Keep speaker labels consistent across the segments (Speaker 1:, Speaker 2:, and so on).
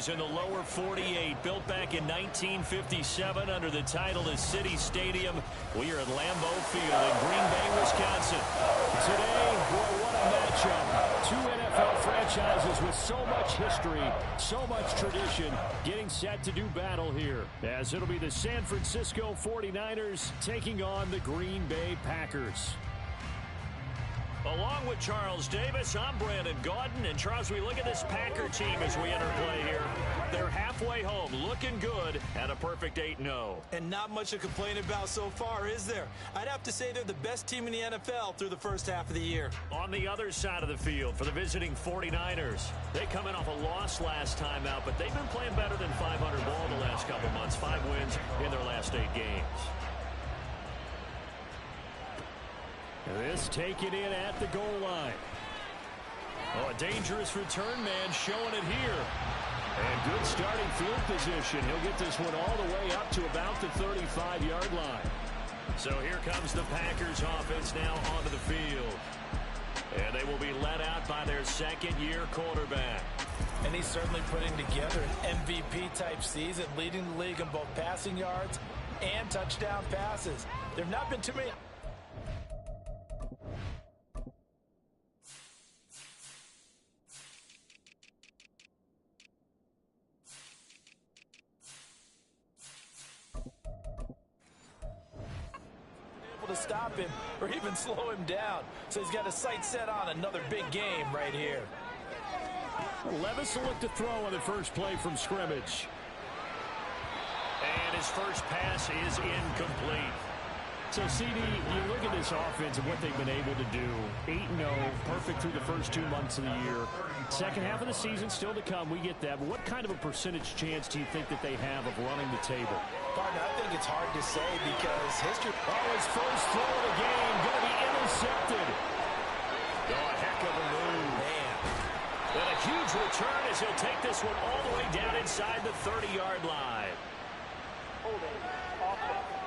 Speaker 1: is in the lower 48, built back in 1957 under the title of City Stadium. We are at Lambeau Field in Green Bay, Wisconsin. Today, boy, what a matchup. Two NFL franchises with so much history, so much tradition, getting set to do battle here, as it'll be the San Francisco 49ers taking on the Green Bay Packers. Along with Charles Davis, I'm Brandon Gaudin. And Charles, we look at this Packer team as we enter play here. They're halfway home, looking good at a perfect 8-0.
Speaker 2: And not much to complain about so far, is there? I'd have to say they're the best team in the NFL through the first half of the year.
Speaker 1: On the other side of the field for the visiting 49ers, they come in off a loss last time out, but they've been playing better than 500 ball the last couple months. 5 wins in their last 8 games. This taken in at the goal line. Oh, a dangerous return man showing it here. And good starting field position. He'll get this one all the way up to about the 35-yard line. So here comes the Packers offense now onto the field. And they will be led out by their second-year quarterback.
Speaker 2: And he's certainly putting together an MVP-type season, leading the league in both passing yards and touchdown passes. There have not been too many... to stop him or even slow him down. So he's got his sights set on another big game right here.
Speaker 1: Levis will look to throw on the first play from scrimmage. And his first pass is incomplete. So, CD, you look at this offense and what they've been able to do. 8-0, perfect through the first 2 months of the year. Second half of the season still to come, we get that. But what kind of a percentage chance do you think that they have of running the table?
Speaker 2: Partner, I think it's hard to say because history...
Speaker 1: Oh, his first throw of the game going to be intercepted. Oh, a heck of a move.
Speaker 2: Man.
Speaker 1: And a huge return as he'll take this one all the way down inside the 30-yard line.
Speaker 3: Holding offense.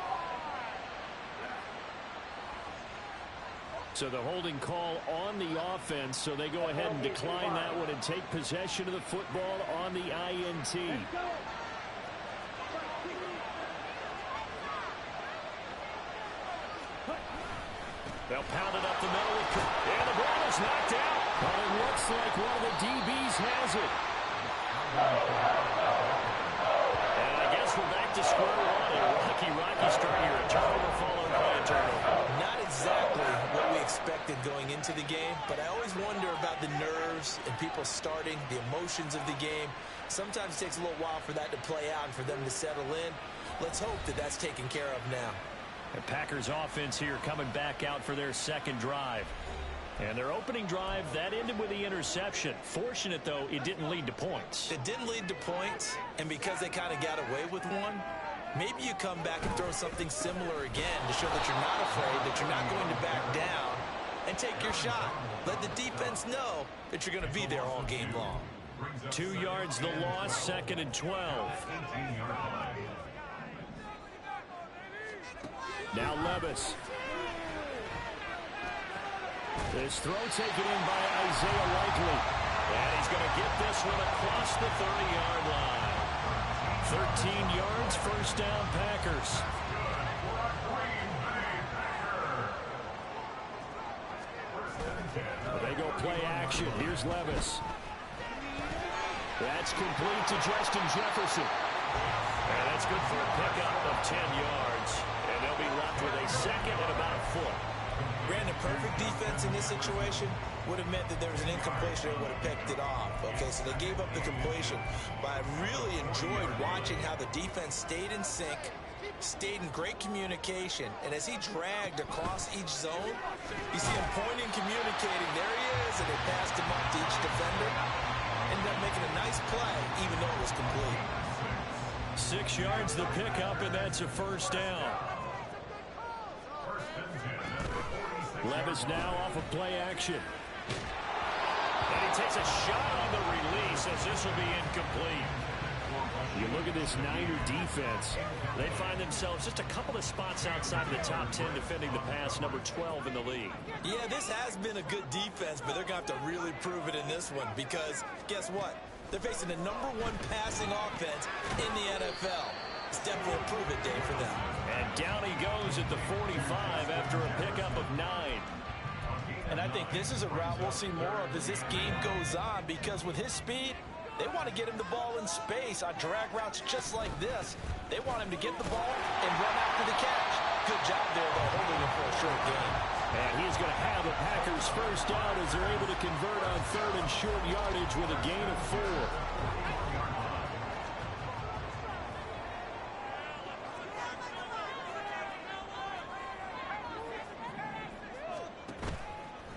Speaker 1: So the holding call on the offense, so they go ahead and decline that one and take possession of the football on the INT. They'll pound it up the middle, and the ball is knocked out. But it looks like one of the DBs has it. And I guess we're back to square one. A rocky start here. A turnover followed by a turnover.
Speaker 2: Not exactly what we expected going into the game, but I always wonder about the nerves and people starting, the emotions of the game. Sometimes it takes a little while for that to play out and for them to settle in. Let's hope that that's taken care of now.
Speaker 1: The Packers offense here coming back out for their second drive. And their opening drive, that ended with the interception. Fortunate, though, it didn't lead to points.
Speaker 2: It didn't lead to points, and because they kind of got away with one, maybe you come back and throw something similar again to show that you're not afraid, that you're not going to back down, and take your shot. Let the defense know that you're going to be there all game long.
Speaker 1: 2 yards the loss, 2nd and 12. Now Levis. This throw taken in by Isaiah Likely. And he's going to get this one across the 30-yard line. 13 yards, first down, Packers. They go play action. Here's Levis. That's complete to Justin Jefferson. And that's good for a pickup of 10 yards. And they'll be left with a second and about a foot.
Speaker 2: Brandon, perfect defense in this situation would have meant that there was an incompletion that would have picked it off. Okay, so they gave up the completion. But I really enjoyed watching how the defense stayed in sync, stayed in great communication. And as he dragged across each zone, you see him pointing, communicating. There he is, and they passed him up to each defender. Ended up making a nice play, even though it was complete.
Speaker 1: 6 yards the pickup, and that's a first down. Levis now off of play action. And he takes a shot on the release as this will be incomplete. You look at this Niner defense. They find themselves just a couple of spots outside of the top 10 defending the pass, number 12 in the league.
Speaker 2: Yeah, this has been a good defense, but they're going to have to really prove it in this one because guess what? They're facing the #1 passing offense in the NFL. It's definitely a prove-it day for them.
Speaker 1: And down he goes at the 45 after a pickup of 9.
Speaker 2: And I think this is a route we'll see more of as this game goes on, because with his speed, they want to get him the ball in space on drag routes just like this. They want him to get the ball and run after the catch. Good job there, though, holding him for a short gain.
Speaker 1: And he's going to have the Packers first down as they're able to convert on 3rd and short yardage with a gain of 4.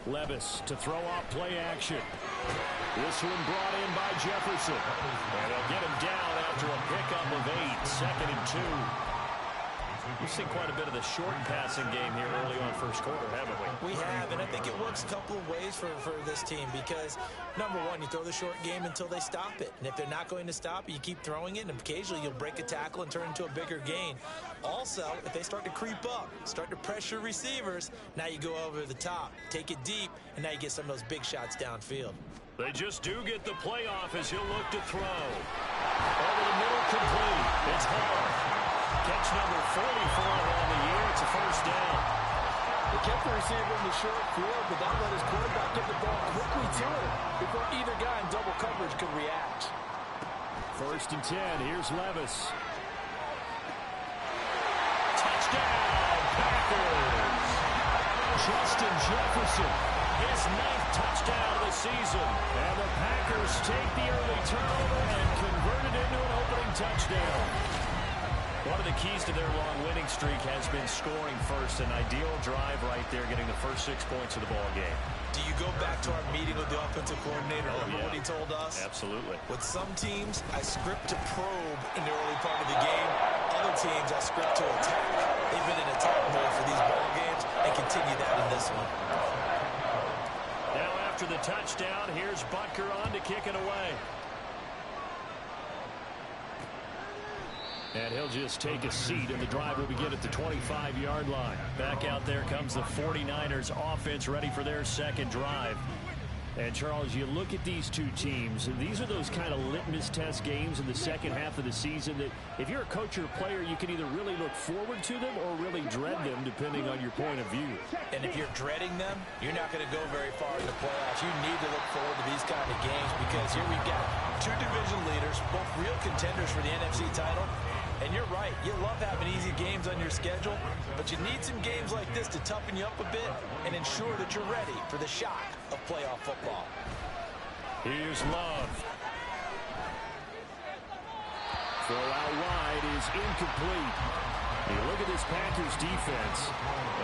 Speaker 1: Levis to throw off play action. This one brought in by Jefferson. And they'll get him down after a pickup of 8. 2nd and 2. We've seen quite a bit of the short passing game here early on first quarter, haven't we?
Speaker 2: We have, and I think it works a couple of ways for this team because, #1, you throw the short game until they stop it. And if they're not going to stop it, you keep throwing it, and occasionally you'll break a tackle and turn into a bigger gain. Also, if they start to creep up, start to pressure receivers, now you go over the top, take it deep, and now you get some of those big shots downfield.
Speaker 1: They just do get the playoff as he'll look to throw. Over the middle, complete. It's Hall. Catch number 44 on the year. It's a first down.
Speaker 4: They kept the receiver in the short field, but that let his quarterback get the ball quickly to him before either guy in double coverage could react.
Speaker 1: 1st and 10. Here's Levis. Touchdown, Packers. Justin Jefferson, his 9th touchdown of the season. And the Packers take the early turnover and convert it into an opening touchdown. One of the keys to their long winning streak has been scoring first. An ideal drive right there, getting the first 6 points of the ball game.
Speaker 2: Do you go back to our meeting with the offensive coordinator? Remember what he told us?
Speaker 1: Absolutely.
Speaker 2: With some teams, I script to probe in the early part of the game. Other teams, I script to attack. They've been in attack mode for these ball games and continue that in this one.
Speaker 1: Now after the touchdown, here's Butker on to kick it away. And he'll just take a seat, and the drive will begin at the 25-yard line. Back out there comes the 49ers offense, ready for their second drive. And, Charles, you look at these two teams, and these are those kind of litmus test games in the second half of the season that if you're a coach or a player, you can either really look forward to them or really dread them, depending on your point of view.
Speaker 2: And if you're dreading them, you're not going to go very far in the playoffs. You need to look forward to these kind of games because here we've got 2 division leaders, both real contenders for the NFC title. And you're right, you love having easy games on your schedule, but you need some games like this to toughen you up a bit and ensure that you're ready for the shock of playoff football.
Speaker 1: Here's Love. Throw out wide is incomplete. You look at this Packers defense.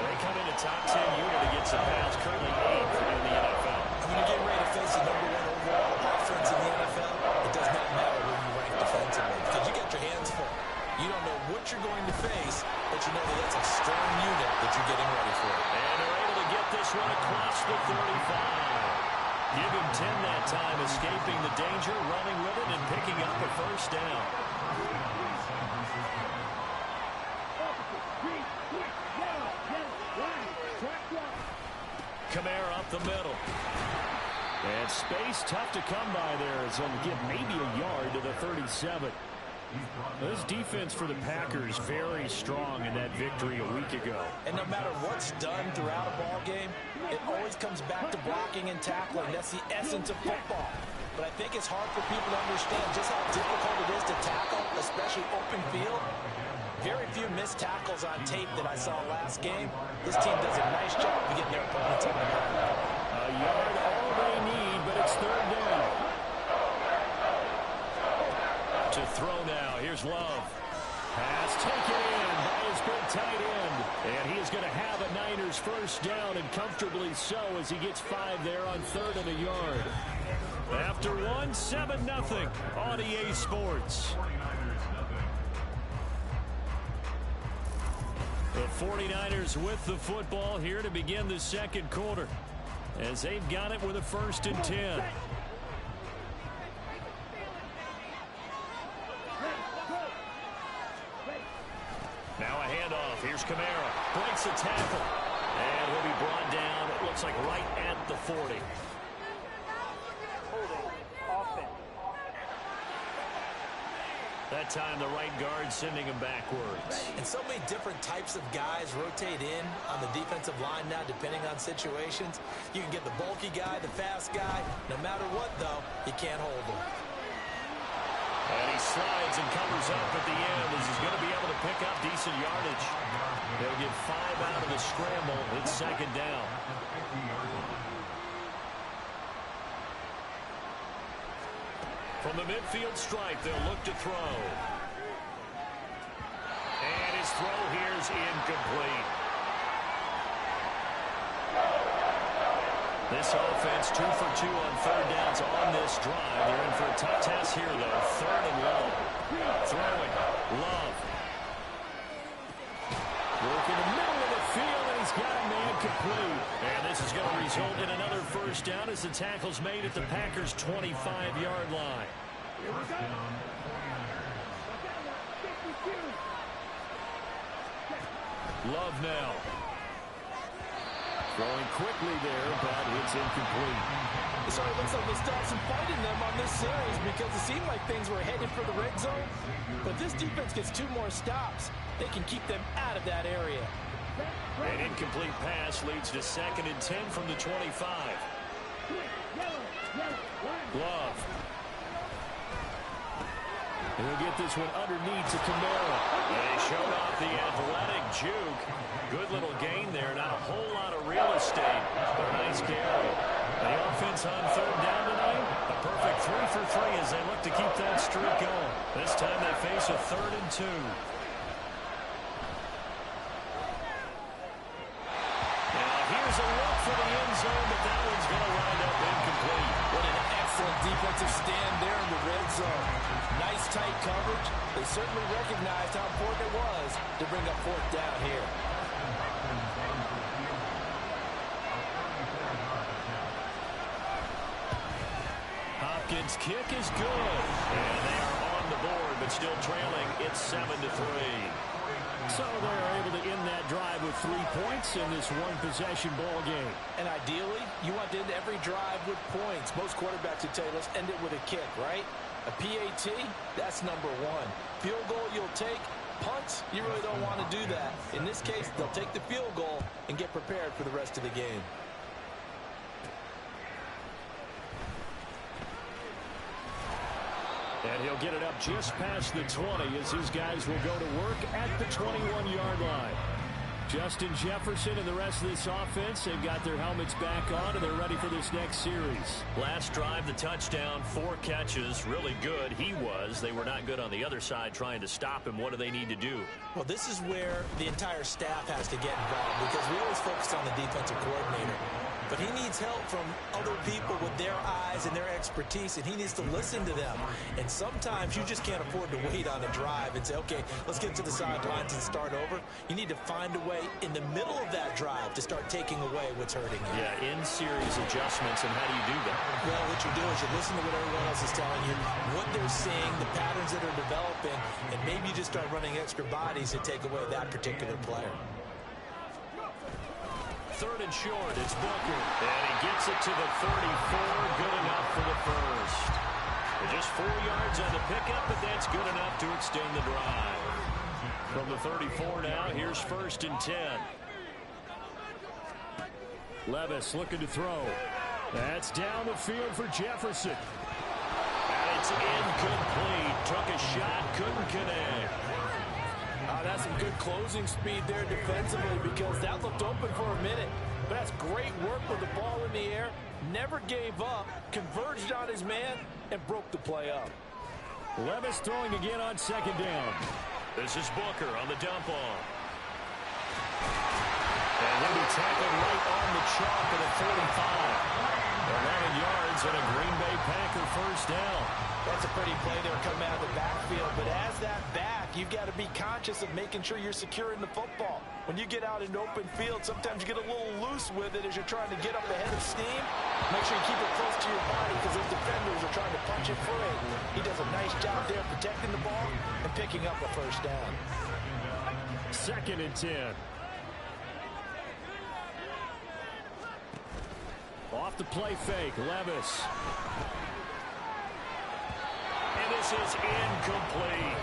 Speaker 1: They come in a top 10 unit against the pass, currently 8th in the NFL.
Speaker 2: When you're getting ready to face the #1 overall offense in the NFL, it does not matter where you rank defensively because you got your hands full. You don't know what you're going to face, but you know that that's a strong unit that you're getting ready for.
Speaker 1: And they're able to get this one across the 35. Give him 10 that time, escaping the danger, running with it, and picking up a first down. Kamara up the middle. And space tough to come by there as he'll get maybe a yard to the 37. This defense for the Packers very strong in that victory a week ago.
Speaker 2: And no matter what's done throughout a ball game, it always comes back to blocking and tackling. That's the essence of football. But I think it's hard for people to understand just how difficult it is to tackle, especially open field. Very few missed tackles on tape that I saw last game. This team does a nice job of getting their opponents on the ground.
Speaker 1: A yard all they need, but it's 3rd down. To throw now. Here's Love. Pass taken in by his big tight end. And he is going to have a Niners first down, and comfortably so as he gets 5 there on 3rd and a yard. After 1, 7-0 on EA Sports. The 49ers with the football here to begin the second quarter as they've got it with a 1st and 10. Now a handoff. Here's Kamara. Breaks a tackle. And he'll be brought down, it looks like right at the 40.
Speaker 3: Holding offense.
Speaker 1: That time the right guard sending him backwards.
Speaker 2: And so many different types of guys rotate in on the defensive line now, depending on situations. You can get the bulky guy, the fast guy. No matter what, though, you can't hold him.
Speaker 1: And he slides and covers up at the end as he's going to be able to pick up decent yardage. They'll get 5 out of the scramble. It's second down. From the midfield stripe, they'll look to throw. And his throw here is incomplete. This offense 2 for 2 on third downs on this drive. They're in for a tough test here, though. Third and long. Throwing. Love. Work in the middle of the field, and he's got a man complete. And this is going to result in another first down as the tackle's made at the Packers' 25-yard line. Here we go. Love now. Throwing quickly there, but it's incomplete.
Speaker 4: It sort of looks like they still have some fight in them on this series because it seemed like things were headed for the red zone. But this defense gets 2 more stops. They can keep them out of that area.
Speaker 1: An incomplete pass leads to 2nd and 10 from the 25. Love. He'll get this one underneath to Kamara. And he showed off the athletic juke. Good little gain there. Not a whole lot of real estate, but a nice carry. The offense on third down tonight. A perfect 3 for 3 as they look to keep that streak going. This time they face a 3rd and 2. Here's a look for the end zone, but that one's going to wind up incomplete.
Speaker 4: What an excellent defensive stand there in the red zone. Nice tight coverage. They certainly recognized how important it was to bring up 4th down here.
Speaker 1: Hopkins' kick is good. And they are on the board, but still trailing. It's 7-3. So they're able to end that drive with 3 points in this one-possession ball game.
Speaker 4: And ideally, you want to end every drive with points. Most quarterbacks would tell you, let's end it with a kick, right? A PAT, that's number 1. Field goal you'll take. Punts, you really don't want to do that. In this case, they'll take the field goal and get prepared for the rest of the game.
Speaker 1: And he'll get it up just past the 20 as these guys will go to work at the 21-yard line. Justin Jefferson and the rest of this offense, they've got their helmets back on, and they're ready for this next series. Last drive, the touchdown, 4 catches, really good. He was. They were not good on the other side trying to stop him. What do they need to do?
Speaker 2: Well, this is where the entire staff has to get involved because we always focus on the defensive coordinator. But he needs help from other people with their eyes and their expertise, and he needs to listen to them. And sometimes you just can't afford to wait on a drive and say, okay, let's get to the sidelines and start over. You need to find a way in the middle of that drive to start taking away what's hurting you.
Speaker 1: Yeah, in-series adjustments, and how do you do that?
Speaker 2: Well, what you do is you listen to what everyone else is telling you, what they're seeing, the patterns that are developing, and maybe you just start running extra bodies to take away that particular player.
Speaker 1: 3rd and short, it's Booker. And he gets it to the 34, good enough for the first. And just 4 yards on the pickup, but that's good enough to extend the drive. From the 34 now, here's 1st and 10. Levis looking to throw. That's down the field for Jefferson. And it's incomplete. Took a shot, couldn't connect.
Speaker 4: That's some good closing speed there defensively because that looked open for a minute. But that's great work with the ball in the air. Never gave up, converged on his man, and broke the play up.
Speaker 1: Levis throwing again on 2nd down. This is Booker on the dump off. And he'll be tackled right on the chalk at the 45. 11 yards and a Green Bay Packer first down.
Speaker 4: That's a pretty play there coming out of the backfield. But as that back, you've got to be conscious of making sure you're securing the football. When you get out in open field, sometimes you get a little loose with it as you're trying to get up ahead of steam. Make sure you keep it close to your body because those defenders are trying to punch it free. He does a nice job there protecting the ball and picking up a first down.
Speaker 1: 2nd and 10. Off the play fake, Levis. And this is incomplete.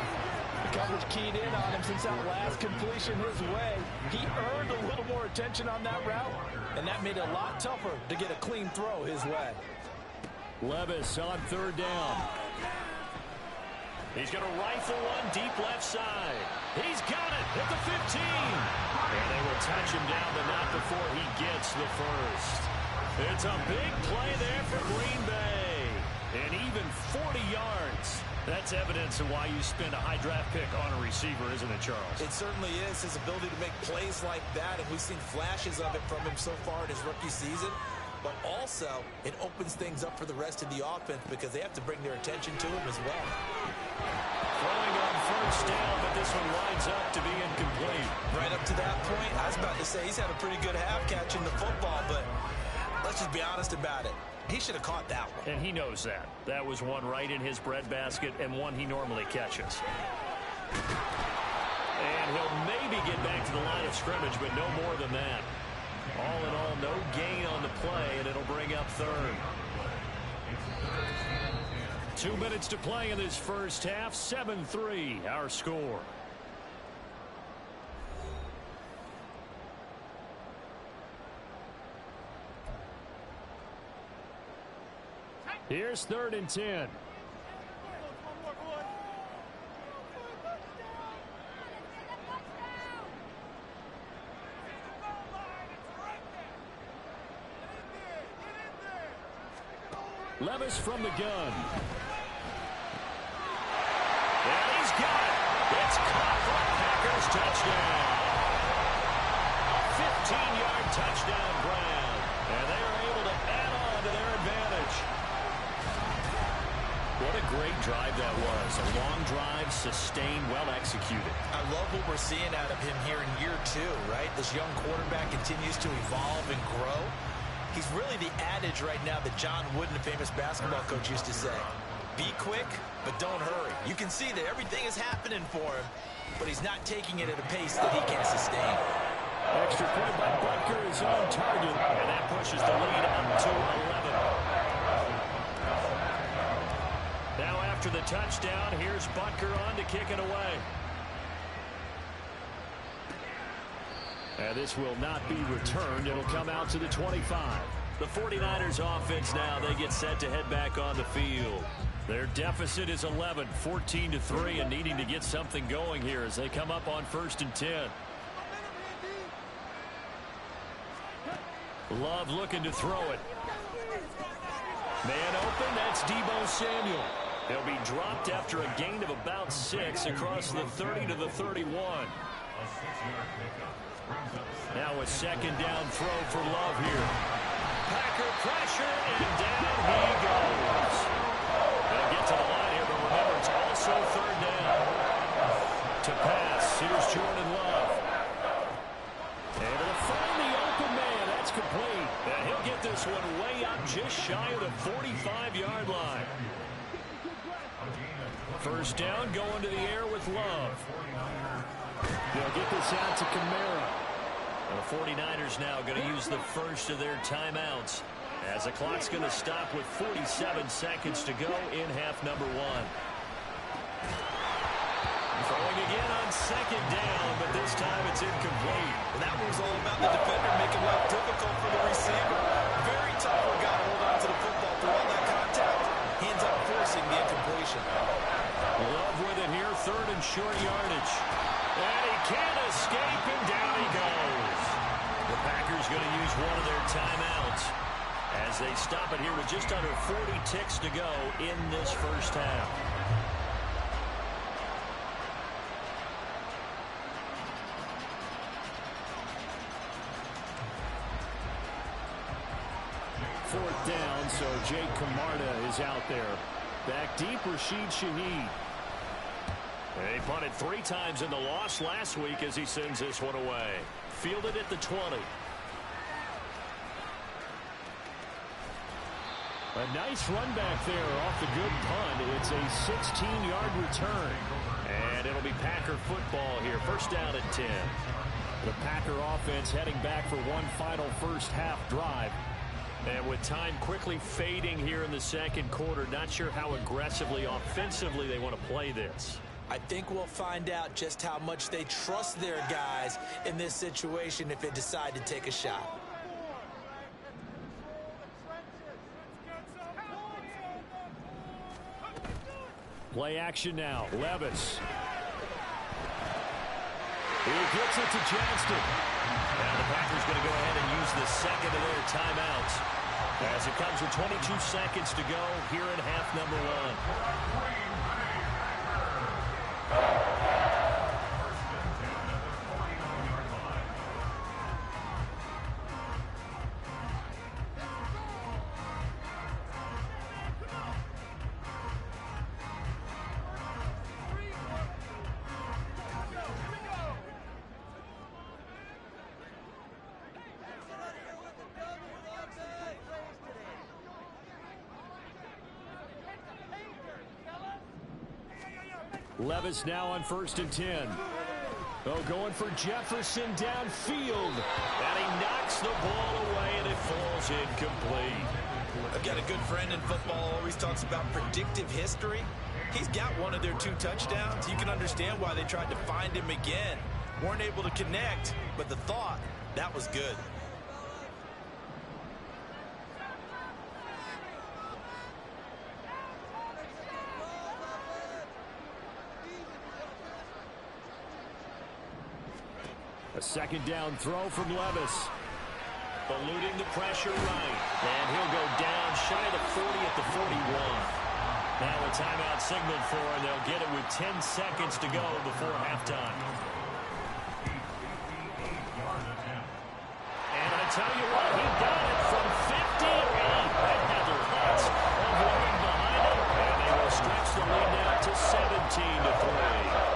Speaker 4: coverage keyed in on him since that last completion his way. He earned a little more attention on that route, and that made it a lot tougher to get a clean throw his way.
Speaker 1: Levis on third down. He's going to rifle one deep left side. He's got it at the 15. And they will touch him down, but not before he gets the first. It's a big play there for Green Bay. And even 40 yards. That's evidence of why you spend a high draft pick on a receiver, isn't it, Charles?
Speaker 2: It certainly is. His ability to make plays like that, and we've seen flashes of it from him so far in his rookie season. But also, it opens things up for the rest of the offense because they have to bring their attention to him as well.
Speaker 1: Throwing on first down, but this one winds up to be incomplete.
Speaker 2: Right up to that point, I was about to say he's had a pretty good half catching the football, but let's just be honest about it. He should have caught that one.
Speaker 1: And he knows that. That was one right in his breadbasket and one he normally catches. And he'll maybe get back to the line of scrimmage, but no more than that. All in all, no gain on the play, and it'll bring up third. 2 minutes to play in this first half. 7-3, our score. Here's 3rd and 10. Levis from the gun. And he's got it. It's caught for a Packers touchdown. A 15-yard touchdown grab. And they are able to add on to their advantage. What a great drive that was. A long drive, sustained, well executed.
Speaker 2: I love what we're seeing out of him here in year 2, right? This young quarterback continues to evolve and grow. He's really the adage right now that John Wooden, the famous basketball coach, used to say. Be quick, but don't hurry. You can see that everything is happening for him, but he's not taking it at a pace that he can sustain.
Speaker 1: Extra point by Butker is on target, and that pushes the lead up to 11. Now after the touchdown, here's Butker on to kick it away. And this will not be returned. It'll come out to the 25. The 49ers offense now, they get set to head back on the field. Their deficit is 11, 14-3, and needing to get something going here as they come up on 1st and 10. Love looking to throw it. Man open, that's Deebo Samuel. He'll be dropped after a gain of about 6 across the 30 to the 31. Now a 2nd down throw for Love here. Packer pressure, and down he goes. They'll get to the line here, but remember, it's also 3rd down. To pass, here's Jordan Love. Able to find the open man. That's complete. And he'll get this one way up just shy of the 45-yard line. 1st down, going to the air with Love. They'll get this out to Kamara. The 49ers now going to use the first of their timeouts as the clock's going to stop with 47 seconds to go in half number 1. Throwing again on 2nd down, but this time it's incomplete.
Speaker 2: And that was all about the defender making life difficult for the receiver. Very tough for a guy to hold on to the football through all that contact. He ends up forcing the incompletion.
Speaker 1: Love with it here, 3rd and short yardage. And he can't escape, and down he goes. The Packers going to use one of their timeouts as they stop it here with just under 40 ticks to go in this first half. Fourth down, so Jake Camarda is out there. Back deep, Rashid Shaheed. They punted 3 times in the loss last week as he sends this one away. Fielded at the 20. A nice run back there off the good punt. It's a 16-yard return. And it'll be Packer football here. 1st down at 10. The Packer offense heading back for one final first half drive. And with time quickly fading here in the 2nd quarter, not sure how aggressively, offensively they want to play this.
Speaker 2: I think we'll find out just how much they trust their guys in this situation if they decide to take a shot.
Speaker 1: Play action now. Levis. He gets it to Johnston. Now the Packers going to go ahead and use the second of their timeouts as it comes with 22 seconds to go here in half number one. Levis now on 1st and 10. Oh, going for Jefferson downfield. And he knocks the ball away, and it falls incomplete.
Speaker 2: I've got a good friend in football, always talks about predictive history. He's got one of their 2 touchdowns. You can understand why they tried to find him again. Weren't able to connect, but the thought, that was good.
Speaker 1: A second down throw from Levis. Eluding the pressure right. And he'll go down shy of the 40 at the 41. Now a timeout signaled for, and they'll get it with 10 seconds to go before halftime. And I tell you what, he got it from 58. And Heather Hutz avoiding behind him. And they will stretch the lead now to 17-3.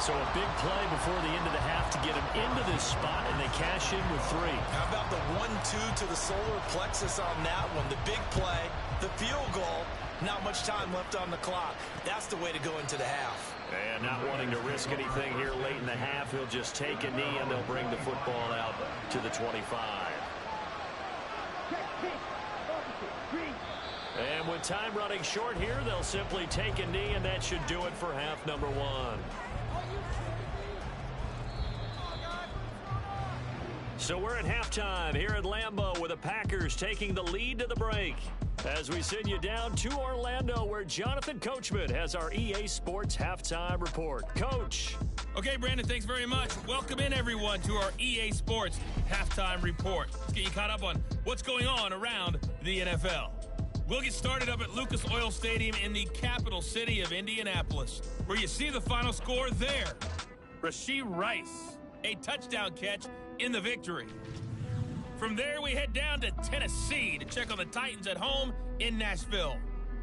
Speaker 1: So a big play before the end of the half to get him into this spot, and they cash in with 3.
Speaker 2: How about the 1-2 to the solar plexus on that one? The big play, the field goal, not much time left on the clock. That's the way to go into the half.
Speaker 1: And not wanting to risk anything here late in the half, he'll just take a knee, and they'll bring the football out to the 25. And with time running short here, they'll simply take a knee, and that should do it for half number one. So we're at halftime here at Lambeau with the Packers taking the lead to the break. As we send you down to Orlando, where Jonathan Coachman has our EA Sports Halftime Report. Coach.
Speaker 5: Okay, Brandon, thanks very much. Welcome in, everyone, to our EA Sports Halftime Report. Let's get you caught up on what's going on around the NFL. We'll get started up at Lucas Oil Stadium in the capital city of Indianapolis, where you see the final score there. Rashee Rice, a touchdown catch in the victory. From there, we head down to Tennessee to check on the Titans at home in Nashville.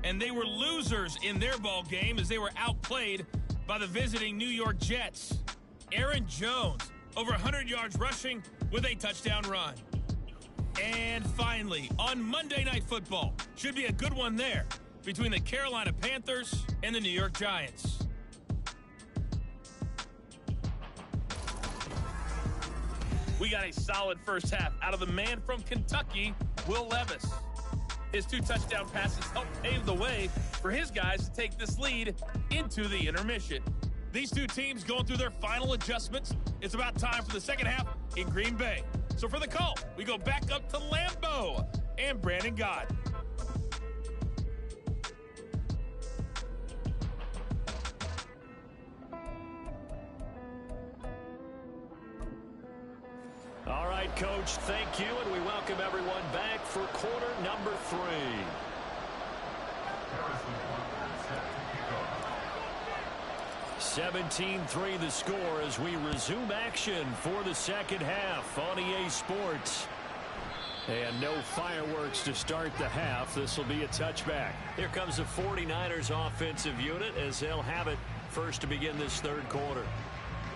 Speaker 5: And they were losers in their ball game as they were outplayed by the visiting New York Jets. Aaron Jones, over 100 yards rushing with a touchdown run. And finally, on Monday Night Football, should be a good one there between the Carolina Panthers and the New York Giants. We got a solid first half out of the man from Kentucky, Will Levis. His 2 touchdown passes helped pave the way for his guys to take this lead into the intermission. These 2 teams going through their final adjustments. It's about time for the second half in Green Bay. So for the call, we go back up to Lambeau and Brandon Gott.
Speaker 1: All right, Coach, thank you, and we welcome everyone back for quarter number 3. (17-3) the score as we resume action for the second half on EA Sports. And no fireworks to start the half. This will be a touchback. Here comes the 49ers offensive unit as they'll have it first to begin this third quarter.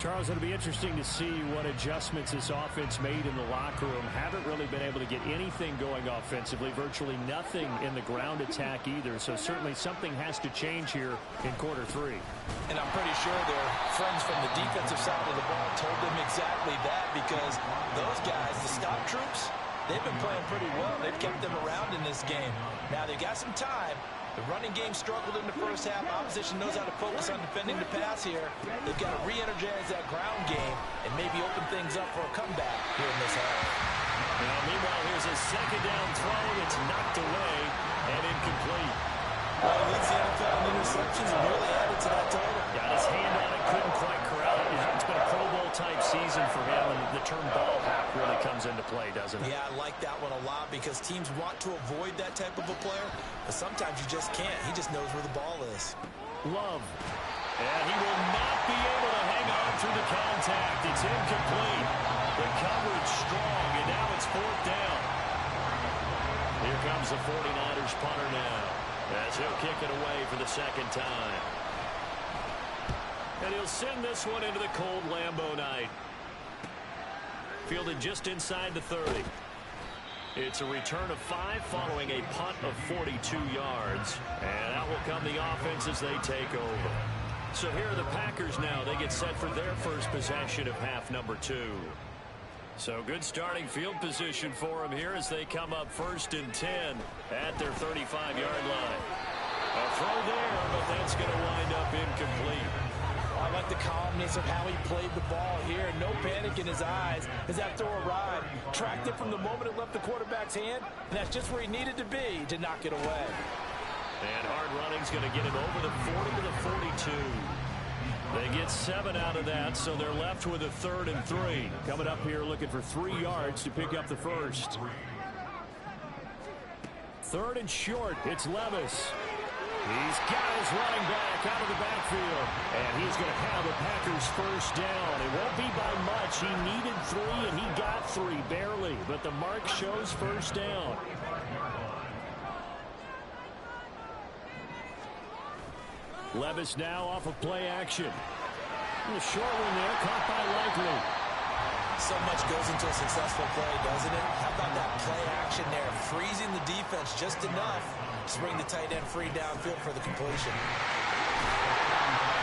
Speaker 6: Charles, it'll be interesting to see what adjustments this offense made in the locker room. Haven't really been able to get anything going offensively, virtually nothing in the ground attack either. So certainly something has to change here in quarter 3.
Speaker 2: And I'm pretty sure their friends from the defensive side of the ball told them exactly that, because those guys, the stop troops, they've been playing pretty well. They've kept them around in this game. Now they've got some time,
Speaker 4: The running game struggled in the first half. Opposition knows how to focus on defending the pass here. They've got to re-energize that ground game and maybe open things up for a comeback here in this half.
Speaker 1: Now, meanwhile, here's a second down throw. It's knocked away and incomplete.
Speaker 2: Well, he leads the NFL in interceptions and really added to that total.
Speaker 6: Got his hand on it, couldn't quite corral it. It's been a Pro Bowl-type season for him, and the term ball hack really comes into play, doesn't it?
Speaker 2: Yeah, I like that one a lot because teams want to avoid that type of a player, but sometimes you just can't. He just knows where the ball is.
Speaker 6: Love.
Speaker 1: And he will not be able to hang on through the contact. It's incomplete. The coverage strong, and now it's fourth down. Here comes the 49ers punter now, as he'll kick it away for the second time. And he'll send this one into the cold Lambeau night. Fielded just inside the 30. It's a return of 5 following a punt of 42 yards. And out will come the offense as they take over. So here are the Packers now. They get set for their first possession of half number 2. So good starting field position for them here as they come up 1st and 10 at their 35-yard line. A throw there, but that's going to wind up incomplete.
Speaker 4: I like the calmness of how he played the ball here. No panic in his eyes as that throw arrived. Tracked it from the moment it left the quarterback's hand, and that's just where he needed to be to knock it away.
Speaker 1: And hard running's going to get him over the 40 to the 42. They get 7 out of that, so they're left with a 3rd and 3.
Speaker 6: Coming up here looking for 3 yards to pick up the first. 3rd and short. It's Levis. He's got his running back out of the backfield. And he's going to have the Packers first down. It won't be by much. He needed 3, and he got 3, barely. But the mark shows first down. Levis now off of play action. A short one there, caught by Likely.
Speaker 2: So much goes into a successful play, doesn't it? How about that play action there? Freezing the defense just enough to bring the tight end free downfield for the completion.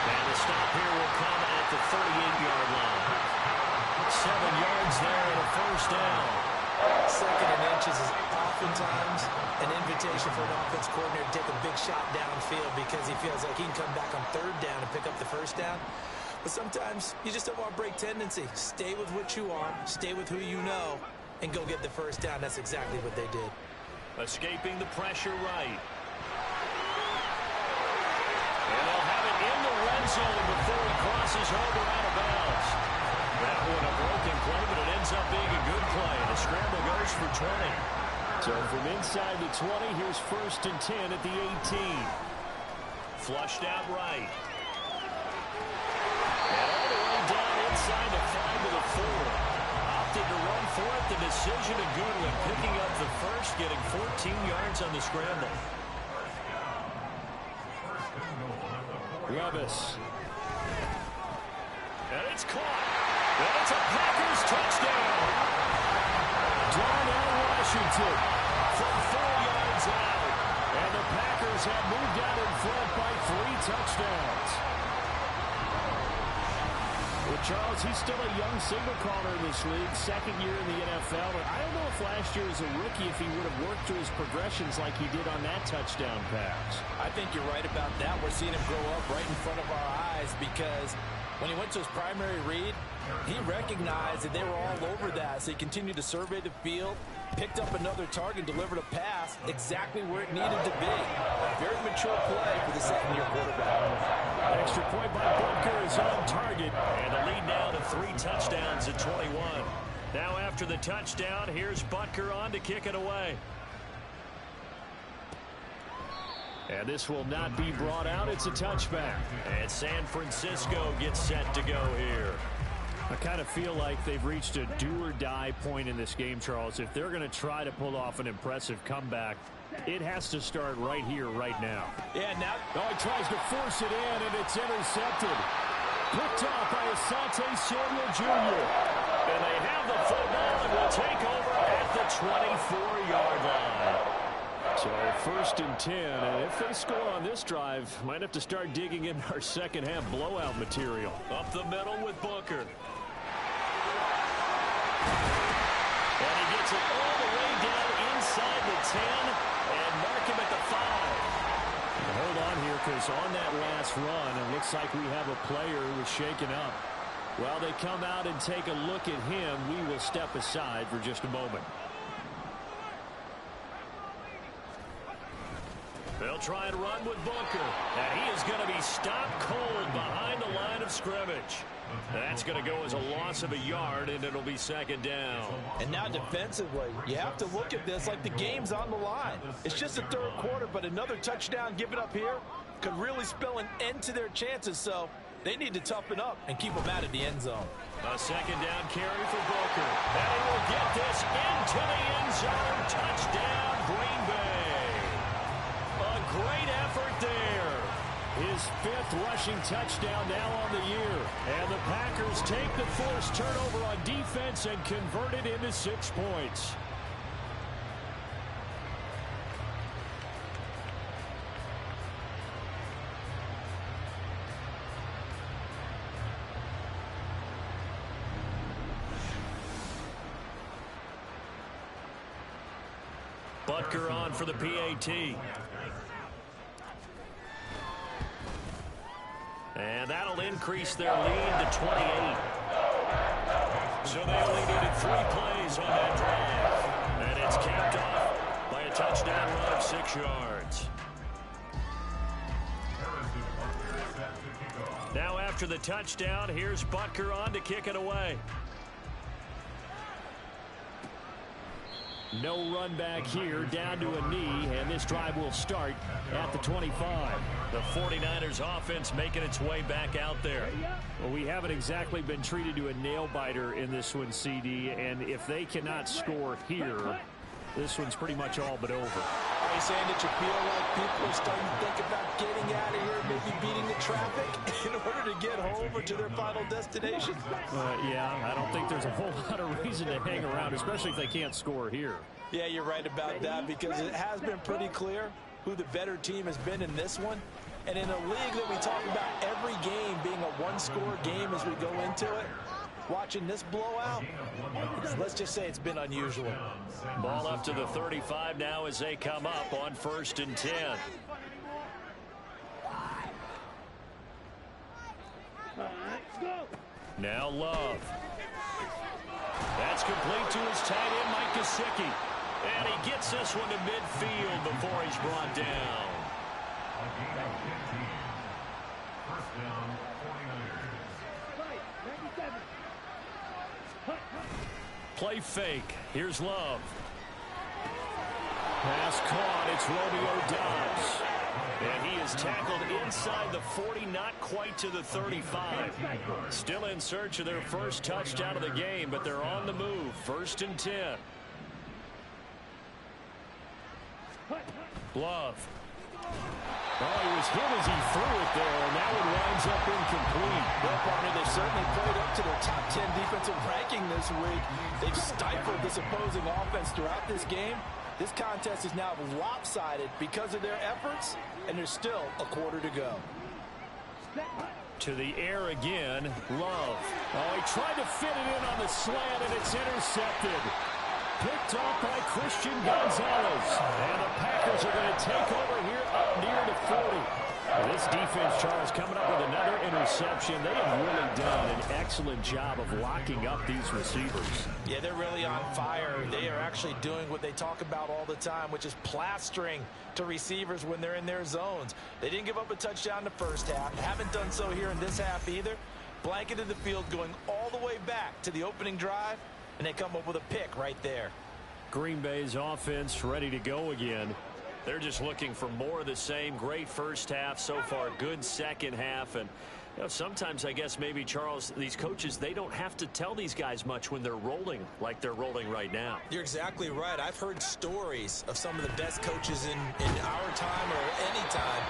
Speaker 1: And the stop here will come at the 38-yard line. 7 yards there and a first down.
Speaker 2: 2nd and inches is oftentimes an invitation for an offense coordinator to take a big shot downfield because he feels like he can come back on 3rd down and pick up the first down. But sometimes you just don't want to break tendency. Stay with what you are, stay with who you know, and go get the first down. That's exactly what they did.
Speaker 1: Escaping the pressure right. And they'll have it in the red zone before he crosses over out of bounds. That one a broken play, but it ends up being a good play. The scramble goes for 20.
Speaker 6: So from inside the 20, here's 1st and 10 at the 18.
Speaker 1: Flushed out right. And all the way down inside the 5 to the 4. Opted to run for it. The decision a good one. Picking up the first, getting 14 yards on the scramble.
Speaker 6: Levis.
Speaker 1: And it's caught. And it's a Packers touchdown.
Speaker 6: Darnell Washington
Speaker 1: From 4 yards out.
Speaker 6: And the Packers have moved out in front by 3 touchdowns. Well, Charles, he's still a young signal caller in this league, 2nd year in the NFL. But I don't know if last year as a rookie, if he would have worked through his progressions like he did on that touchdown pass.
Speaker 4: I think you're right about that. We're seeing him grow up right in front of our eyes because when he went to his primary read, he recognized that they were all over that. So he continued to survey the field, picked up another target, delivered a pass exactly where it needed to be. A very mature play for the 2nd-year quarterback.
Speaker 6: An extra point by Butker is on target.
Speaker 1: And the lead now to 3 touchdowns at 21. Now after the touchdown, here's Butker on to kick it away.
Speaker 6: And this will not be brought out. It's a touchback.
Speaker 1: And San Francisco gets set to go here.
Speaker 6: I kind of feel like they've reached a do-or-die point in this game, Charles. If they're going to try to pull off an impressive comeback, it has to start right here, right now.
Speaker 4: Yeah, now
Speaker 6: he tries to force it in, and it's intercepted. Picked off by Asante Samuel Jr.
Speaker 1: And they have the football and will take over at the 24-yard line.
Speaker 6: So 1st and 10, and if they score on this drive, might have to start digging in our second-half blowout material.
Speaker 1: Up the middle with Booker. And he gets it all the way down inside the 10 and mark him at the 5.
Speaker 6: Hold on here, because on that last run, it looks like we have a player who was shaken up. While they come out and take a look at him, we will step aside for just a moment. They'll try and run with Booker. And he is going to be stopped cold behind the line of scrimmage. That's going to go as a loss of a yard, and it'll be second down.
Speaker 4: And now defensively, you have to look at this like the game's on the line. It's just the third quarter, but another touchdown given up here could really spell an end to their chances. So they need to toughen up and keep them out of the end zone.
Speaker 1: A second down carry for Booker. And he will get this into the end zone. Touchdown, Green Bay. A great effort there.
Speaker 6: His 5th rushing touchdown now on the year. And the Packers take the forced turnover on defense and convert it into 6 points.
Speaker 1: Butker on for the PAT. And that'll increase their lead to 28. So they only needed 3 plays on that drive. And it's capped off by a touchdown run of 6 yards. Now after the touchdown, here's Butker on to kick it away.
Speaker 6: No run back here, down to a knee, and this drive will start at the 25.
Speaker 1: The 49ers offense making its way back out there.
Speaker 6: Well, we haven't exactly been treated to a nail-biter in this one, CD, and if they cannot score here, this one's pretty much all but over.
Speaker 4: Are you saying that you feel like people are starting to think about getting out of here, maybe beating the traffic in order to get home or to their final destination?
Speaker 6: Yeah, I don't think there's a whole lot of reason to hang around, especially if they can't score here.
Speaker 4: Yeah, you're right about that, because it has been pretty clear who the better team has been in this one. And in a league that we talk about every game being a one-score game as we go into it, watching this blowout, let's just say it's been unusual.
Speaker 1: Ball up to the 35 now as they come up on 1st and 10. Now Love. That's complete to his tight end, Mike Gesicki. And he gets this one to midfield before he's brought down. Play fake. Here's Love.
Speaker 6: Pass caught. It's Romeo Doubs.
Speaker 1: And he is tackled inside the 40, not quite to the 35. Still in search of their first touchdown of the game, but they're on the move. 1st and 10. Love.
Speaker 6: Oh, he was hit as he threw it there, and that one winds up incomplete.
Speaker 4: Well, partner, they've certainly played up to their top 10 defensive ranking this week. They've stifled this opposing offense throughout this game. This contest is now lopsided because of their efforts, and there's still a quarter to go.
Speaker 1: To the air again, Love.
Speaker 6: Oh, he tried to fit it in on the slant, and it's intercepted. Picked off by Christian Gonzalez. And the Packers are going to take over here up near the 40. This defense, Charles, coming up with another interception. They have really done an excellent job of locking up these receivers.
Speaker 4: Yeah, they're really on fire. They are actually doing what they talk about all the time, which is plastering to receivers when they're in their zones. They didn't give up a touchdown in the first half. Haven't done so here in this half either. Blanketed the field going all the way back to the opening drive, and they come up with a pick right there.
Speaker 6: Green Bay's offense ready to go again.
Speaker 1: They're just looking for more of the same. Great first half so far. Good second half. And you know, sometimes I guess maybe, Charles, these coaches, they don't have to tell these guys much when they're rolling like they're rolling right now.
Speaker 2: You're exactly right. I've heard stories of some of the best coaches in our time or any time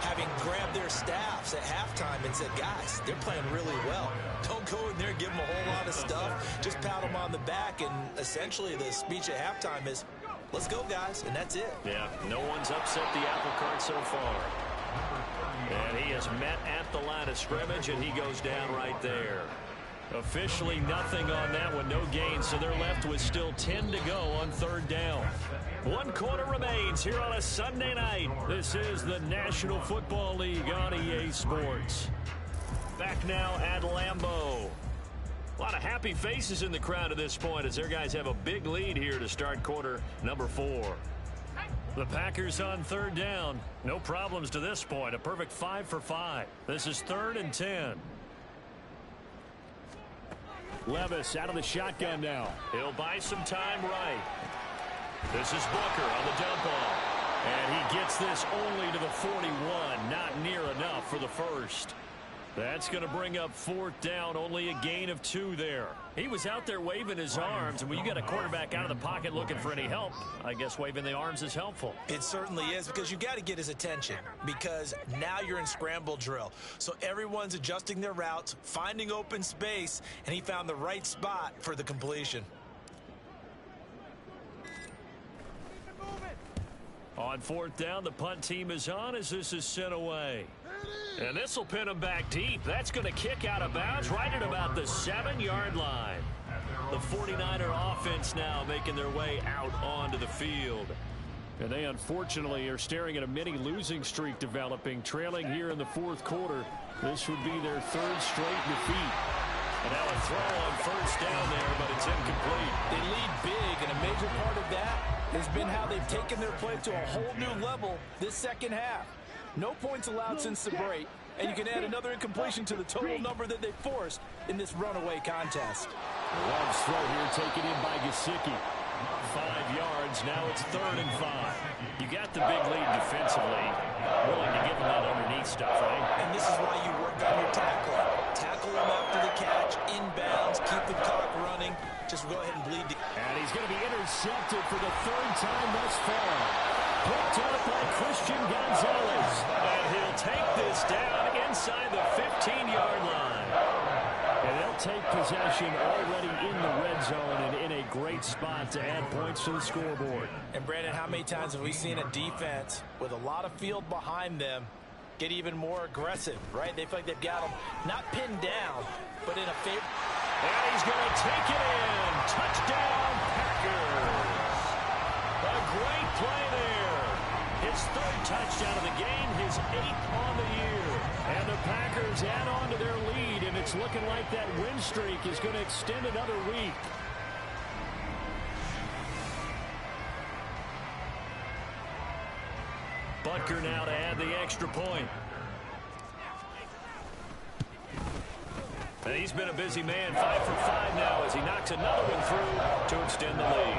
Speaker 2: having grabbed their staffs at halftime and said, guys, they're playing really well. Don't go in there and give them a whole lot of stuff. Just pat them on the back. And essentially the speech at halftime is, let's go, guys, and that's it.
Speaker 1: Yeah, no one's upset the apple cart so far. And he is met at the line of scrimmage, and he goes down right there. Officially nothing on that one, no gain, so they're left with still 10 to go on third down. 1 quarter remains here on a Sunday night. This is the National Football League on EA Sports. Back now at Lambeau. A lot of happy faces in the crowd at this point as their guys have a big lead here to start quarter number 4. The Packers on third down. No problems to this point. A perfect 5 for 5. This is 3rd and 10.
Speaker 6: Levis out of the shotgun now.
Speaker 1: He'll buy some time right. This is Booker on the dump off. And he gets this only to the 41. Not near enough for the first. That's going to bring up 4th down. Only a gain of 2 there. He was out there waving his arms. And when you got a quarterback out of the pocket looking for any help, I guess waving the arms is helpful.
Speaker 2: It certainly is, because you got to get his attention, because now you're in scramble drill. So everyone's adjusting their routes, finding open space, and he found the right spot for the completion.
Speaker 1: On 4th down, the punt team is on as this is sent away. And this will pin him back deep. That's going to kick out of bounds right at about the 7-yard line. The 49er offense now making their way out onto the field.
Speaker 6: And they unfortunately are staring at a mini losing streak developing, trailing here in the 4th quarter. This would be their 3rd straight defeat.
Speaker 1: And now a throw on 1st down there, but it's incomplete.
Speaker 4: They lead big, and a major part of that has been how they've taken their play to a whole new level this second half. No points allowed since the break, and you can add another incompletion to the total number that they forced in this runaway contest.
Speaker 6: Love's throw here taken in by Gesicki.
Speaker 1: 5 yards, now it's 3rd and 5. You got the big lead defensively. Willing to give them that underneath stuff, right?
Speaker 2: And this is why you work on your tackling. Tackle him after the catch, inbounds, keep the clock running. Just go ahead and bleed.
Speaker 6: And he's going to be intercepted for the 3rd time thus far. Picked up by Christian Gonzalez.
Speaker 1: And he'll take this down inside the 15-yard line.
Speaker 6: And they'll take possession already in the red zone and in a great spot to add points to the scoreboard.
Speaker 4: And Brandon, how many times have we seen a defense with a lot of field behind them get even more aggressive, right? They feel like they've got them not pinned down, but in a favor.
Speaker 1: And he's going to take it in. Touchdown, Packers. A great play there. His 3rd touchdown of the game, his 8th on the year. And the Packers add on to their lead, and it's looking like that win streak is going to extend another week. Butker now to add the extra point. And he's been a busy man, 5 for 5 now as he knocks another one through to extend the lead.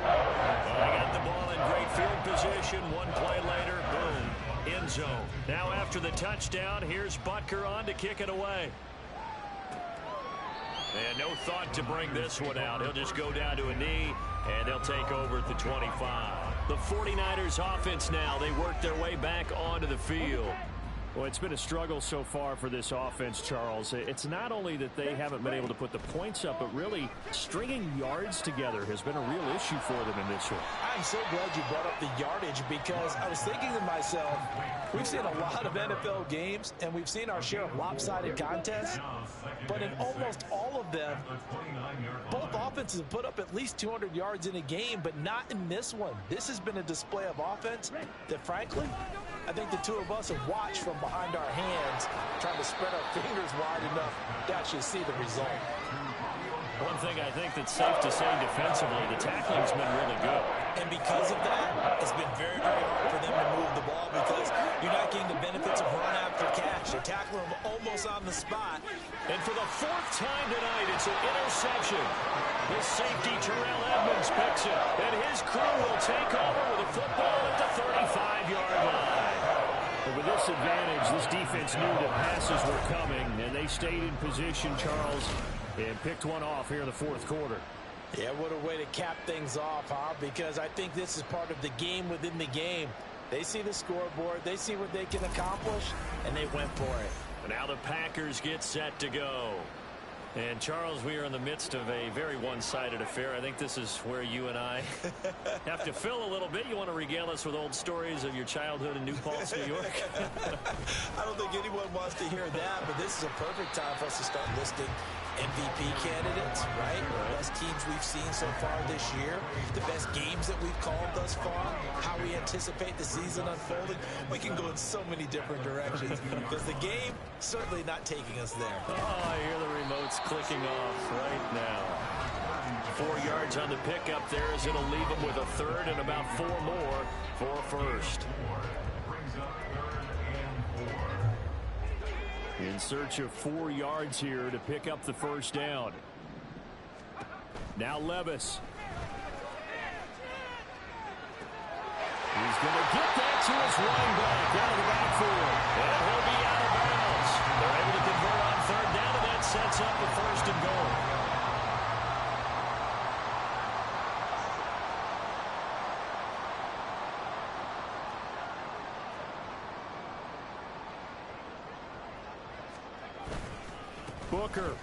Speaker 1: They got the ball in great field position. One play later, boom, end zone. Now after the touchdown, here's Butker on to kick it away. And no thought to bring this one out. He'll just go down to a knee, and they'll take over at the 25. The 49ers offense now, they work their way back onto the field.
Speaker 6: Well, it's been a struggle so far for this offense, Charles. It's not only that they haven't been able to put the points up, but really stringing yards together has been a real issue for them in this one.
Speaker 4: I'm so glad you brought up the yardage, because I was thinking to myself, we've seen a lot of NFL games, and we've seen our share of lopsided contests, but in almost all of them, both offenses have put up at least 200 yards in a game, but not in this one. This has been a display of offense that, frankly, I think the two of us have watched from behind our hands, trying to spread our fingers wide enough to actually see the result.
Speaker 1: One thing I think that's safe to say defensively, the tackling's been really good.
Speaker 2: And because of that, it's been very, very hard for them to move the ball, because you're not getting the benefits of run after catch. They're tackling them almost on the spot.
Speaker 1: And for the 4th time tonight, it's an interception. The safety, Terrell Edmonds, picks it. And his crew will take over with a football at the 35-yard line.
Speaker 6: But with this advantage, this defense knew that passes were coming, and they stayed in position, Charles, and picked one off here in the 4th quarter.
Speaker 4: Yeah, what a way to cap things off, huh? Because I think this is part of the game within the game. They see the scoreboard, they see what they can accomplish, and they went for it.
Speaker 1: And now the Packers get set to go.
Speaker 6: And, Charles, we are in the midst of a very one-sided affair. I think this is where you and I have to fill a little bit. You want to regale us with old stories of your childhood in New Paltz, New York?
Speaker 2: I don't think anyone wants to hear that, but this is a perfect time for us to start listing MVP candidates, right? The best teams we've seen so far this year, the best games that we've called thus far, how we anticipate the season unfolding. We can go in so many different directions because the game certainly not taking us there.
Speaker 6: Oh, I hear the remotes clicking off right now. 4 yards on the pickup there as it'll leave them with a third and about 4 more for a first. In search of 4 yards here to pick up the first down. Now Levis. He's going to get that to his running back out of the backfield. And he'll be out of bounds. They're able to convert on third down, and that sets up the first and goal. Booker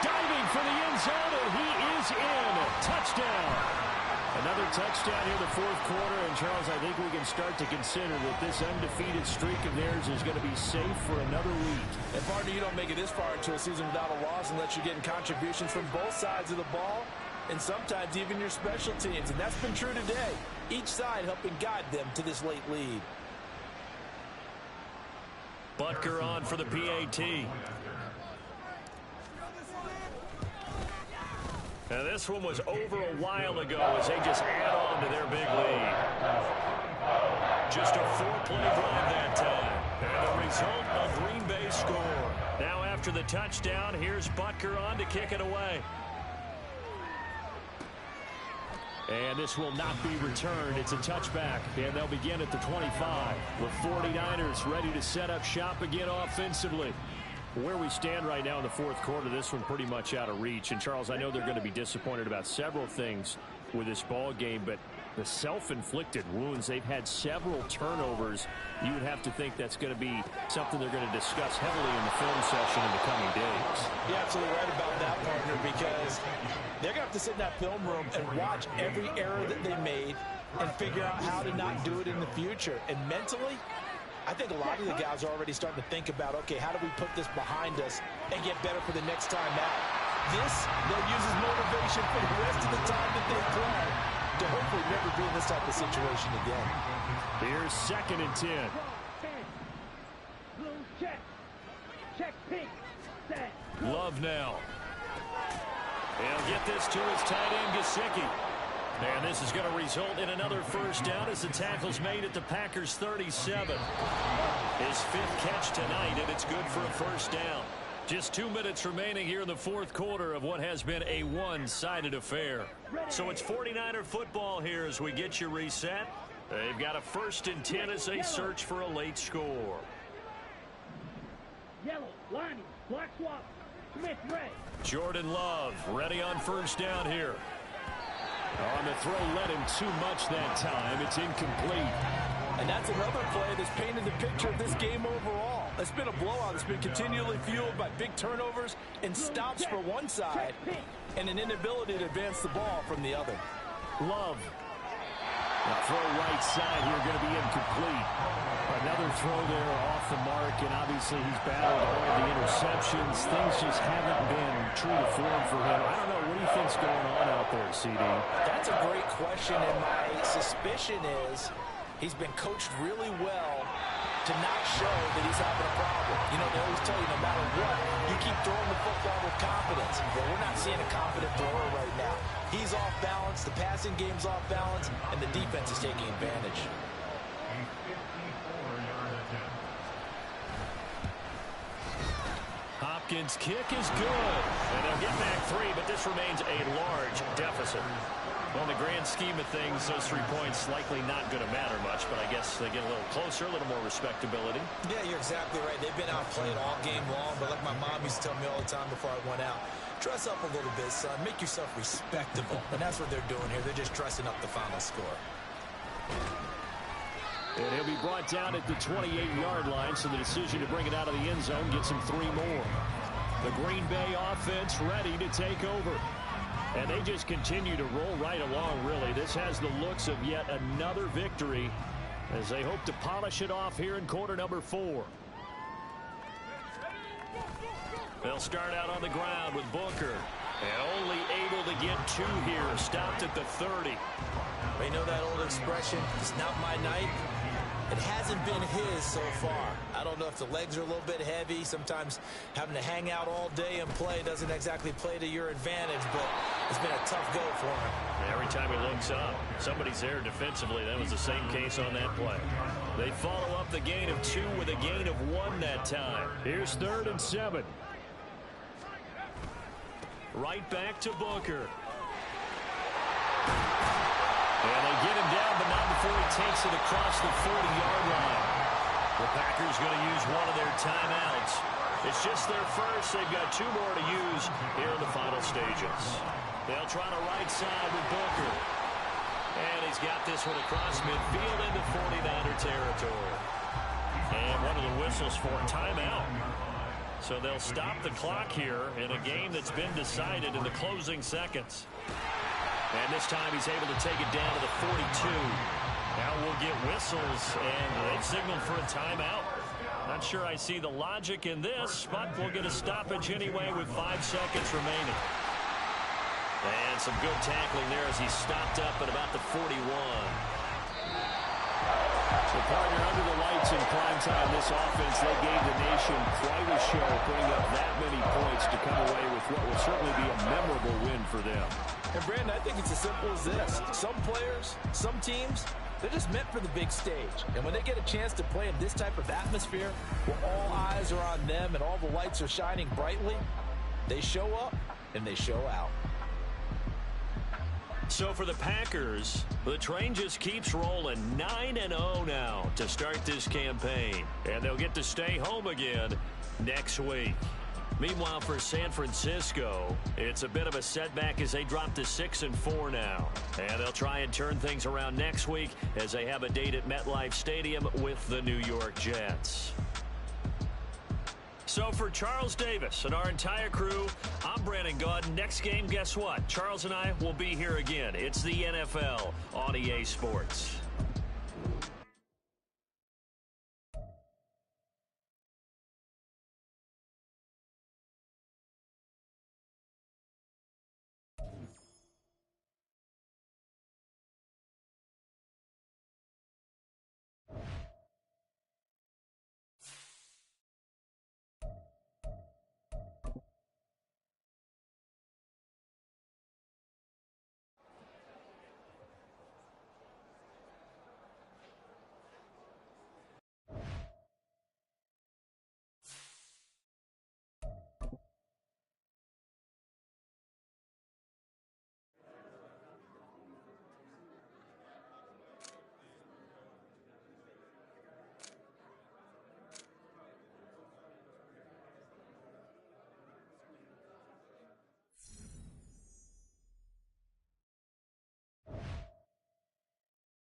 Speaker 6: diving for the end zone, and he is in. Touchdown. Another touchdown here in the fourth quarter. And, Charles, I think we can start to consider that this undefeated streak of theirs is going to be safe for another week.
Speaker 4: And, partner, you don't make it this far into a season without a loss unless you're getting contributions from both sides of the ball and sometimes even your special teams. And that's been true today. Each side helping guide them to this late lead.
Speaker 6: Butker on for the PAT. Now, this one was over a while ago as they just add on to their big lead. Just a 4-play drive that time. And the result, a Green Bay score. Now, after the touchdown, here's Butker on to kick it away. And this will not be returned. It's a touchback, and they'll begin at the 25. The 49ers ready to set up shop again offensively. Where we stand right now in the fourth quarter, this one pretty much out of reach. And, Charles, I know they're going to be disappointed about several things with this ball game, but the self-inflicted wounds, they've had several turnovers. You would have to think that's going to be something they're going to discuss heavily in the film session in the coming days.
Speaker 4: You're absolutely right about that, partner, because they're going to have to sit in that film room and watch every error that they made and figure out how to not do it in the future. And mentally, I think a lot of the guys are already starting to think about, okay, how do we put this behind us and get better for the next time out? This, they'll use as motivation for the rest of the time that they play to hopefully never be in this type of situation again.
Speaker 6: Here's 2nd and 10.
Speaker 3: Blue check. Check pink. Set.
Speaker 6: Love now. He'll get this to his tight end, Gesicki. And this is going to result in another first down as the tackle's made at the Packers' 37. His 5th catch tonight, and it's good for a first down. Just 2 minutes remaining here in the fourth quarter of what has been a one-sided affair. So it's 49er football here as we get you reset. They've got a 1st and 10 as they search for a late score.
Speaker 3: Yellow, Lonnie, black swap, Smith, red.
Speaker 6: Jordan Love ready on first down here. On the throw, led him too much that time. It's incomplete.
Speaker 4: And that's another play that's painted the picture of this game overall. It's been a blowout. It's been continually fueled by big turnovers and stops for one side and an inability to advance the ball from the other.
Speaker 6: Love. Now throw right side here, going to be incomplete. Another throw there off the mark, and obviously he's battled all of the interceptions. Things just haven't been true to form for him. I don't know. What do you think's going on out there, CD?
Speaker 2: That's a great question, and my suspicion is he's been coached really well to not show that he's having a problem. You know, they always tell you no matter what, you keep throwing the football with confidence. Well, we're not seeing a confident thrower right now. He's off balance, the passing game's off balance, and the defense is taking advantage.
Speaker 6: Hopkins' kick is good. And they'll get back 3, but this remains a large deficit. Well, in the grand scheme of things, those 3 points likely not going to matter much, but I guess they get a little closer, a little more respectability.
Speaker 2: Yeah, you're exactly right. They've been outplayed all game long, but like my mom used to tell me all the time before I went out, dress up a little bit, son. Make yourself respectable. And that's what they're doing here. They're just dressing up the final score.
Speaker 6: And he'll be brought down at the 28-yard line, so the decision to bring it out of the end zone gets him 3 more. The Green Bay offense ready to take over. And they just continue to roll right along, really. This has the looks of yet another victory as they hope to polish it off here in quarter number 4. They'll start out on the ground with Booker. And only able to get 2 here. Stopped at the 30.
Speaker 2: You know that old expression, it's not my night? It hasn't been his so far. I don't know if the legs are a little bit heavy. Sometimes having to hang out all day and play doesn't exactly play to your advantage, but it's been a tough go for him.
Speaker 6: Every time he looks up, somebody's there defensively. That was the same case on that play. They follow up the gain of 2 with a gain of 1 that time. Here's 3rd and 7. Right back to Booker. And they get him down, but not before he takes it across the 40-yard line. The Packers going to use one of their timeouts. It's just their first. They've got 2 more to use here in the final stages. They'll try to right side with Booker. And he's got this one across midfield into 49er territory. And one of the whistles for a timeout. So they'll stop the clock here in a game that's been decided in the closing seconds. And this time he's able to take it down to the 42. Now we'll get whistles, and they've signaled for a timeout. Not sure I see the logic in this, but we'll get a stoppage anyway with 5 seconds remaining. And some good tackling there as he stopped up at about the 41. So, partner, under the lights in prime time, this offense, they gave the nation quite a show, putting up that many points to come away with what will certainly be a memorable win for them.
Speaker 4: And, Brandon, I think it's as simple as this. Some players, some teams, they're just meant for the big stage. And when they get a chance to play in this type of atmosphere, where all eyes are on them and all the lights are shining brightly, they show up and they show out.
Speaker 6: So for the Packers, the train just keeps rolling. 9-0 now to start this campaign. And they'll get to stay home again next week. Meanwhile, for San Francisco, it's a bit of a setback as they drop to 6-4 now. And they'll try and turn things around next week as they have a date at MetLife Stadium with the New York Jets. So for Charles Davis and our entire crew, I'm Brandon Gaudin. Next game, guess what? Charles and I will be here again. It's the NFL on EA Sports.